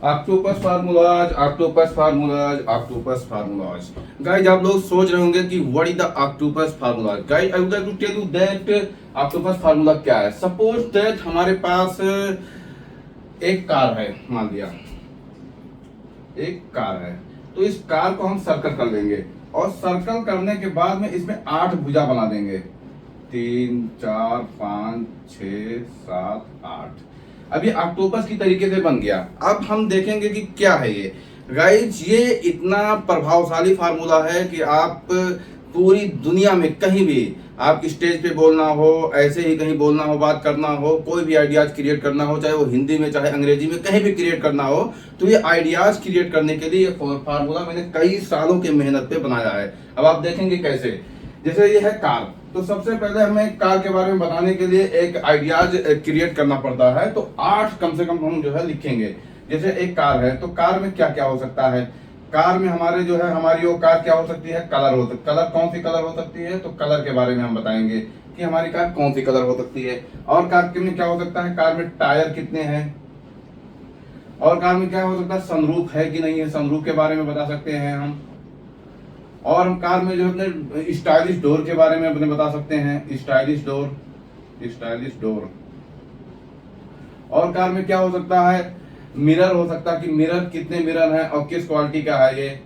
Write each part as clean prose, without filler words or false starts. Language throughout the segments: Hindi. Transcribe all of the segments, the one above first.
Octopus formulas, octopus formulas, octopus formulas. Guys आप लोग सोच रहे होंगे कि what is the octopus formulas. Guys I would like to tell you that octopus formula क्या है। सपोज दैट हमारे पास एक कार है, मान लिया एक कार है, तो इस कार को हम सर्कल कर लेंगे और सर्कल करने के बाद में इसमें 8 भुजा बना देंगे। 3 4 5 6 7 8। अब ये ऑक्टोपस की तरीके से बन गया। अब हम देखेंगे कि क्या है ये। गाइज ये इतना प्रभावशाली फार्मूला है कि आप पूरी दुनिया में कहीं भी आप स्टेज पे बोलना हो, ऐसे ही कहीं बोलना हो, बात करना हो, कोई भी आइडियाज क्रिएट करना हो, चाहे वो हिंदी में चाहे अंग्रेजी में कहीं भी क्रिएट करना हो, तो ये आइडियाज क्रिएट करने के लिए ये फार्मूला मैंने कई सालों की मेहनत पे बनाया है। अब आप देखेंगे कैसे। जैसे ये है कार, तो सबसे पहले हमें कार के बारे में बताने के लिए एक आइडियाज क्रिएट करना पड़ता है, तो 8 कम से कम हम जो है लिखेंगे। जैसे एक कार है, तो कार में क्या क्या हो सकता है। कार में हमारे जो है हमारी वो कार क्या हो सकती है, कलर हो सकती, कलर कौन सी कलर हो सकती है, तो कलर के बारे में हम बताएंगे कि हमारी कार कौन सी कलर हो सकती है। और कार में क्या हो सकता है, कार में टायर कितने हैं, और कार में क्या हो सकता है, सनरूफ है कि नहीं है, सनरूफ के बारे में बता सकते हैं हम। और हम कार में जो अपने स्टाइलिश डोर के बारे में अपने बता सकते हैं, स्टाइलिश डोर, स्टाइलिश डोर। और कार में क्या हो सकता है, मिरर हो सकता है कि मिरर कितने मिरर हैं और किस क्वालिटी का है ये।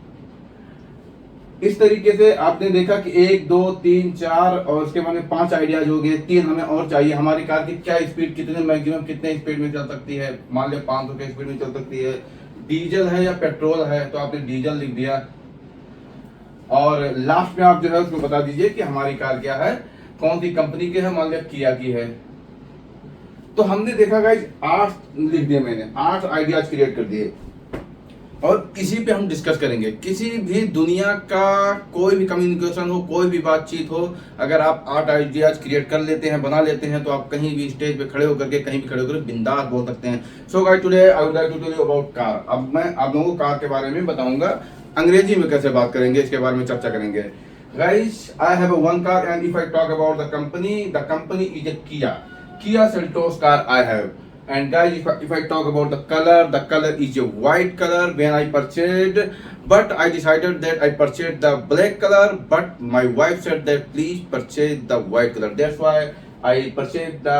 इस तरीके से आपने देखा कि 1 2 3 4 और उसके बाद में 5 आइडियाज हो गए। 3 हमें और चाहिए, हमारी कार की क्या स्पीड, कितने मैक्सिमम कितने स्पीड में चल सकती है। मान लिया 500 के स्पीड में चल सकती है। डीजल है या पेट्रोल है, तो आपने डीजल लिख दिया। और लास्ट में आप जो है उसको बता दीजिए कि हमारी कार क्या है, कौन सी कंपनी की है, मान लिया किया की है। तो हमने देखा गाइस 8 लिख दिए मैंने, 8 आइडियाज क्रिएट कर दिए। और इसी पे हम डिस्कस करेंगे। किसी भी दुनिया का कोई भी कम्युनिकेशन हो, कोई भी बातचीत हो, अगर आप 8 आइडियाज क्रिएट कर लेते हैं, बना लेते हैं, तो आप कहीं भी स्टेज पे खड़े होकर के, कहीं भी खड़े होकर बिंदास बोल सकते हैं। So guys today I would like to tell you about car. अब मैं आप लोगों को कार के बारे में बताऊंगा, अंग्रेजी में कैसे बात करेंगे इसके बारे में चर्चा करेंगे। Guys I have one car and if I talk about the company is a Kia Seltos car I have. And guys, if I talk about the color is a white color when I purchased, but I decided that I purchased the black color, but my wife said that please purchase the white color. That's why I purchased the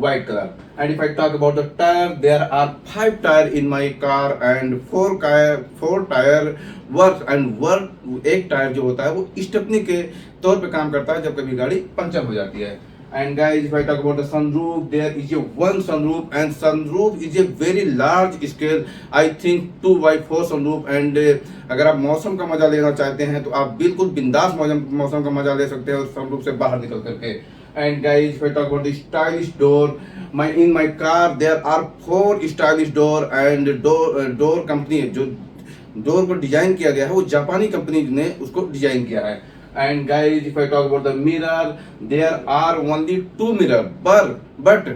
white color. And if I talk about the tire, there are 5 tire in my car and 4 tire work। एक टायर जो होता है वो स्टेपनी के तौर पे काम करता है जब कभी गाड़ी पंचर हो जाती है। And guys, if I talk about the sunroof, there is a one sunroof, and sunroof is a very large scale. I think 2x4 sunroof. And अगर आप मौसम का मजा लेना चाहते हैं तो आप बिल्कुल बिंदास मौसम का मजा ले सकते हैं उस sunroof से बाहर निकल करके। And guys, if I talk about the stylish door, in my car there are 4 stylish door, and door company जो डोर को डिजाइन किया गया है वो जापानी कंपनी ने उसको डिजाइन किया है। And guys, if I talk about the mirror, there are only 2 mirror, but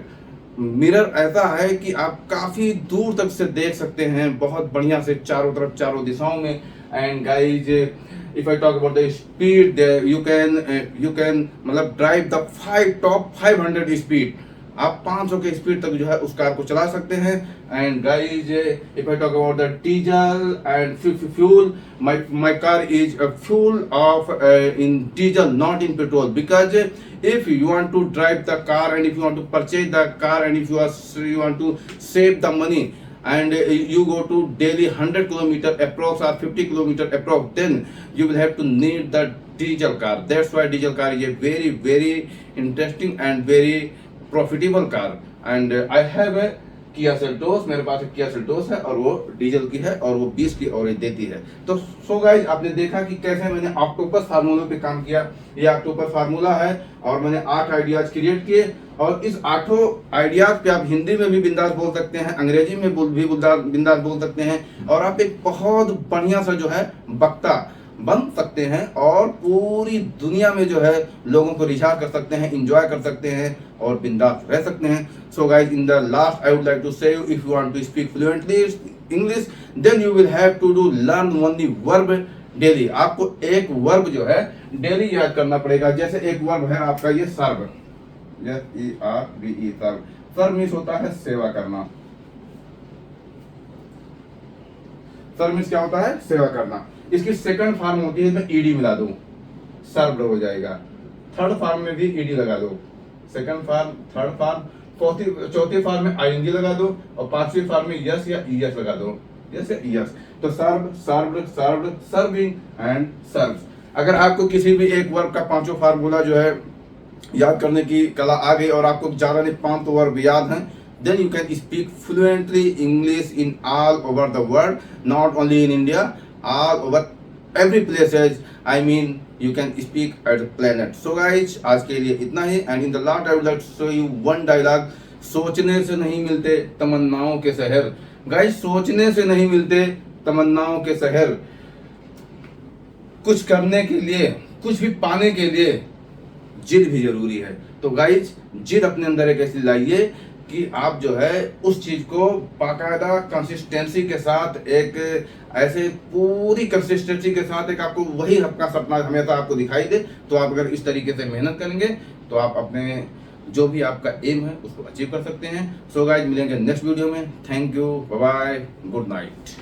mirror ऐसा है कि आप काफी दूर तक से देख सकते हैं, बहुत बढ़िया से चारों तरफ, चारों दिशाओं में। And guys if I talk about the speed, you can मतलब ड्राइव द टॉप 500 स्पीड। आप 500 के स्पीड तक जो है उस कार को चला सकते हैं। And guys if I talk about the diesel and fuel, my car is full of in diesel, not in petrol, because if you want to drive the car and if you want to purchase the car and if you want to save the money and you go to daily 100 kilometer approx or 50 kilometer approx, then you will have to need the diesel car. That's why diesel car is a very interesting and very profitable car. And I have a Kia Seltos, मेरे पास एक किया सेल्टोस है और वो डीजल की है और वो 20 की एवरेज देती है। तो सो गाइज आपने देखा कि कैसे मैंने ऑक्टोपस फार्मूला पे काम किया। ये ऑक्टोपस फार्मूला है और मैंने 8 आइडियाज क्रिएट किए और इस 8 आइडियाज पे आप हिंदी में भी बिंदास बोल सकते हैं, अंग्रेजी में भी बिंदास बोल सकते हैं और आप एक बहुत बढ़िया सा जो है वक्ता बन सकते हैं और पूरी दुनिया में जो है लोगों को रिझा कर सकते हैं, इंजॉय कर सकते हैं और बिंदास रह सकते हैं। So guys in the last I would like to say if you want to speak fluently English then you will have to do learn only verb daily. आपको एक वर्ब जो है डेली याद करना पड़ेगा। जैसे एक वर्ब है आपका ये सर्व, SERVE, सर्व मीन्स होता है सेवा करना। सर्व मीन्स क्या होता है, सेवा करना। इसकी सेकंड फॉर्म होती है, इसमें ईडी मिला दो, सर्व्ड हो जाएगा। थर्ड फॉर्म में भी ईडी लगा दो, सेकंड फॉर्म, थर्ड फॉर्म, चौथी फॉर्म में आईएनजी लगा दो, और पांचवी फॉर्म में यस या ईएस लगा दो, यस या ईएस। तो serve, served, served, serving and serves. अगर आपको किसी भी एक वर्ब का पांचों फार्मूला जो है याद करने की कला आ गई और आपको ज्यादा नहीं 5 वर्ब याद हैं, then you can speak fluently English in all over the world, not only in India, all over every places. I mean you can speak at the planet. So guys, आज के लिए इतना ही, and in the last I would like to show you one dialogue. सोचने से नहीं मिलते तमन्नाओं के शहर। गाइस, सोचने से नहीं मिलते तमन्नाओं के शहर। कुछ करने के लिए, कुछ भी पाने के लिए जिद भी जरूरी है। तो गाइज, जिद अपने अंदर एक ऐसी लाइए कि आप जो है उस चीज को बाकायदा कंसिस्टेंसी के साथ, एक ऐसे पूरी कंसिस्टेंसी के साथ एक आपको वही आपका सपना हमेशा आपको दिखाई दे। तो आप अगर इस तरीके से मेहनत करेंगे तो आप अपने जो भी आपका एम है उसको अचीव कर सकते हैं। सो गाइज, मिलेंगे नेक्स्ट वीडियो में। Thank you, bye bye, good night.